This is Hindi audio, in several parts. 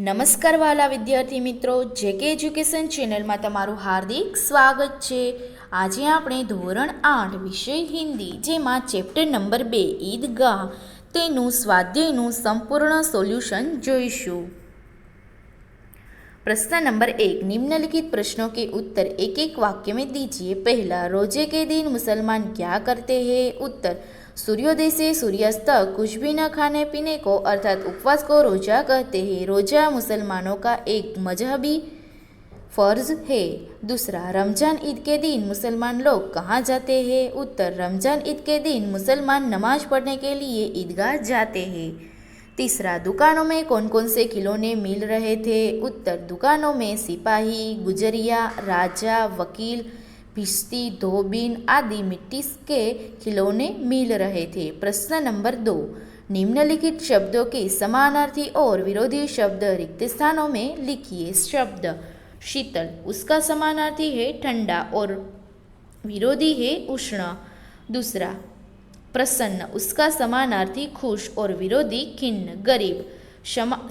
નમસ્કાર વાલા વિદ્યાર્થી મિત્રો, જેકે એજ્યુકેશન ચેનલમાં તમારું હાર્દિક સ્વાગત છે। આજે આપણે ધોરણ 8 વિષય હિન્દી, જેમાં ચેપ્ટર નંબર 2 ઈદગાહ તેનું સ્વાધ્યાયનું સંપૂર્ણ સોલ્યુશન જોઈશું। प्रश्न नंबर 1, निम्नलिखित प्रश्नों के उत्तर एक एक वाक्य में दीजिए। पहला, रोजे के दिन मुसलमान क्या करते हैं? उत्तर, सूर्योदय से सूर्यास्त तक कुछ भी न खाने पीने को अर्थात उपवास को रोजा कहते हैं। रोजा मुसलमानों का एक मजहबी फर्ज है। दूसरा, रमजान ईद के दिन मुसलमान लोग कहाँ जाते हैं? उत्तर, रमजान ईद के दिन मुसलमान नमाज पढ़ने के लिए ईदगाह जाते हैं। तीसरा, दुकानों में कौन कौन से खिलौने मिल रहे थे? उत्तर, दुकानों में सिपाही, गुजरिया, राजा, वकील, भिश्ती, धोबीन आदि मिट्टी के खिलौने मिल रहे थे। प्रश्न नंबर 2, निम्नलिखित शब्दों के समानार्थी और विरोधी शब्द रिक्त स्थानों में लिखिए। शब्द शीतल, उसका समानार्थी है ठंडा और विरोधी है उष्ण। दूसरा, प्रसन्न, उसका समानार्थी खुश और विरोधी खिन्न। गरीब,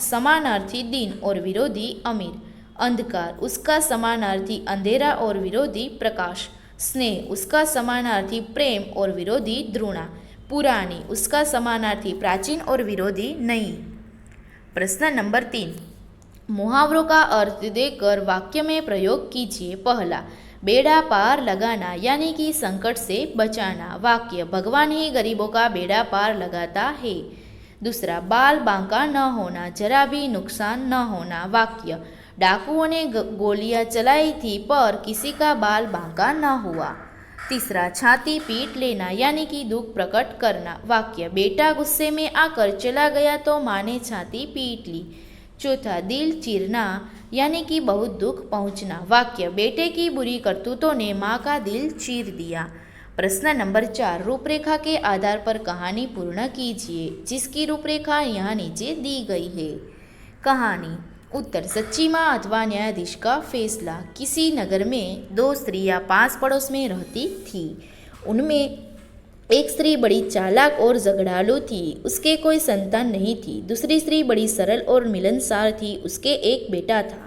समानार्थी दीन और विरोधी अमीर। अंधकार, उसका समानार्थी अंधेरा और विरोधी प्रकाश। स्नेह, उसका समानार्थी प्रेम और विरोधी द्रुणा। पुरानी, उसका समानार्थी प्राचीन और विरोधी नई। प्रश्न नंबर 3, मुहावरों का अर्थ देकर वाक्य में प्रयोग कीजिए। पहला, बेड़ा पार लगाना यानी कि संकट से बचाना। वाक्य, भगवान ही गरीबों का बेड़ा पार लगाता है। दूसरा, बाल बांका न होना, जरा भी नुकसान न होना। वाक्य, डाकुओं ने गोलियां चलाई थी पर किसी का बाल बांका न हुआ। तीसरा, छाती पीट लेना यानी कि दुख प्रकट करना। वाक्य, बेटा गुस्से में आकर चला गया तो माँ ने छाती पीट ली। चौथा, दिल चीरना यानी कि बहुत दुख पहुंचना। वाक्य, बेटे की बुरी करतूतों ने माँ का दिल चीर दिया। प्रश्न नंबर 4, रूपरेखा के आधार पर कहानी पूर्ण कीजिए, जिसकी रूपरेखा यहाँ नीचे दी गई है। कहानी। उत्तर, सच्ची माँ अथवा न्यायाधीश का फैसला। किसी नगर में 2 स्त्रियाँ पास पड़ोस में रहती थी। उनमें एक स्त्री बड़ी चालाक और झगड़ालू थी, उसके कोई संतान नहीं थी। दूसरी स्त्री बड़ी सरल और मिलनसार थी, उसके एक बेटा था।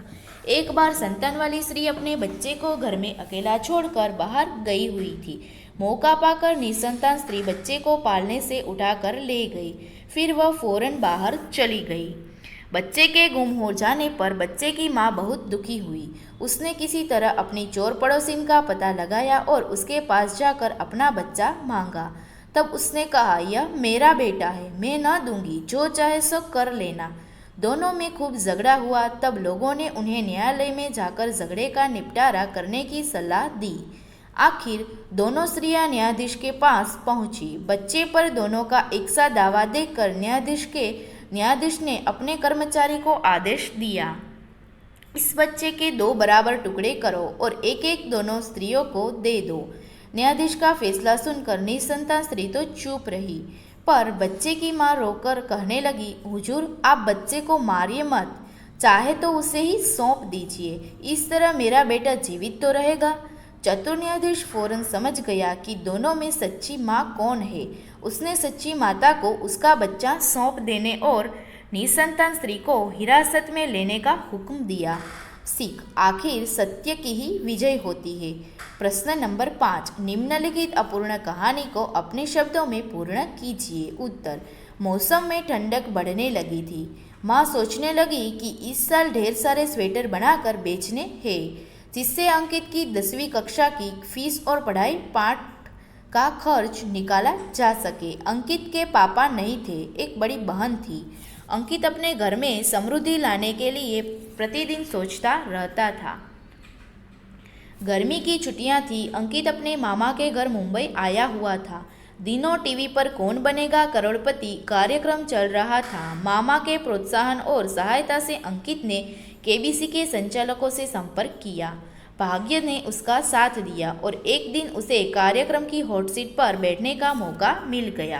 एक बार संतान वाली स्त्री अपने बच्चे को घर में अकेला छोड़कर बाहर गई हुई थी। मौका पाकर निसंतान स्त्री बच्चे को पालने से उठाकर ले गई। फिर वह फौरन बाहर चली गई। बच्चे के गुम हो जाने पर बच्चे की माँ बहुत दुखी हुई। उसने किसी तरह अपनी चोर पड़ोसिन का पता लगाया और उसके पास जाकर अपना बच्चा मांगा। तब उसने कहा, यह मेरा बेटा है, मैं न दूंगी, जो चाहे सो कर लेना। दोनों में खूब झगड़ा हुआ। तब लोगों ने उन्हें न्यायालय में जाकर झगड़े का निपटारा करने की सलाह दी। आखिर दोनों स्त्रियां न्यायाधीश के पास पहुंची। बच्चे पर दोनों का एक सा दावा देखकर न्यायाधीश ने अपने कर्मचारी को आदेश दिया, इस बच्चे के 2 बराबर टुकड़े करो और एक एक दोनों स्त्रियों को दे दो। न्यायाधीश का फैसला सुनकर निसंतान स्त्री तो चुप रही, पर बच्चे की माँ रोकर कहने लगी, हुजूर, आप बच्चे को मारिए मत, चाहे तो उसे ही सौंप दीजिए, इस तरह मेरा बेटा जीवित तो रहेगा। चतुर न्यायाधीश फौरन समझ गया कि दोनों में सच्ची माँ कौन है। उसने सच्ची माता को उसका बच्चा सौंप देने और निसंतान स्त्री को हिरासत में लेने का हुक्म दिया। सीख, आखिर सत्य की ही विजय होती है। प्रश्न नंबर 5, निम्नलिखित अपूर्ण कहानी को अपने शब्दों में पूर्ण कीजिए। उत्तर, मौसम में ठंडक बढ़ने लगी थी। माँ सोचने लगी कि इस साल ढेर सारे स्वेटर बनाकर बेचने हैं, जिससे अंकित की 10वीं कक्षा की फीस और पढ़ाई पाठ का खर्च निकाला जा सके। अंकित के पापा नहीं थे, एक बड़ी बहन थी। अंकित अपने घर में समृद्धि लाने के लिए प्रतिदिन सोचता रहता था। गर्मी की छुट्टियां थी। अंकित अपने मामा के घर मुंबई आया हुआ था। दिनों टीवी पर कौन बनेगा करोड़पति कार्यक्रम चल रहा था। मामा के प्रोत्साहन और सहायता से अंकित ने केबीसी के संचालकों से संपर्क किया। भाग्य ने उसका साथ दिया और एक दिन उसे कार्यक्रम की हॉट सीट पर बैठने का मौका मिल गया।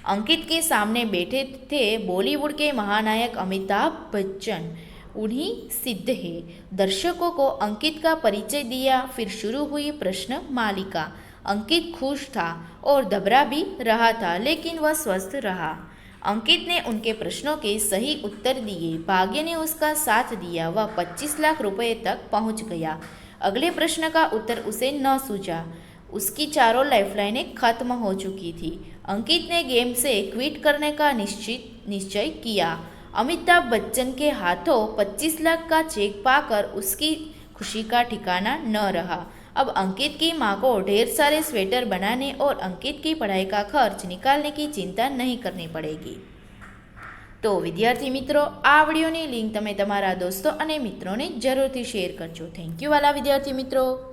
अंकित के सामने बैठे थे बॉलीवुड के महानायक अमिताभ बच्चन। उन्हीं सिद्ध है। दर्शकों को अंकित का परिचय दिया। फिर शुरू हुई प्रश्न मालिका। अंकित खुश था और घबरा भी रहा था, लेकिन वह स्वस्थ रहा। अंकित ने उनके प्रश्नों के सही उत्तर दिए। भाग्य ने उसका साथ दिया। वह 25 लाख रुपए तक पहुंच गया। अगले प्रश्न का उत्तर उसे न सूझा। उसकी चारों लाइफलाइनें खत्म हो चुकी थी। अंकित ने गेम से क्विट करने का निश्चय किया। अमिताभ बच्चन के हाथों 25 लाख का चेक पाकर उसकी खुशी का ठिकाना न रहा। अब अंकित की माँ को ढेर सारे स्वेटर बनाने और अंकित की पढ़ाई का खर्च निकालने की चिंता नहीं करनी पड़ेगी। तो विद्यार्थी मित्रों, आ विडियोनी लिंक तमे तमारा दोस्तों और मित्रों ने जरूर थी शेर करजो। थैंक यू वाला विद्यार्थी मित्रों।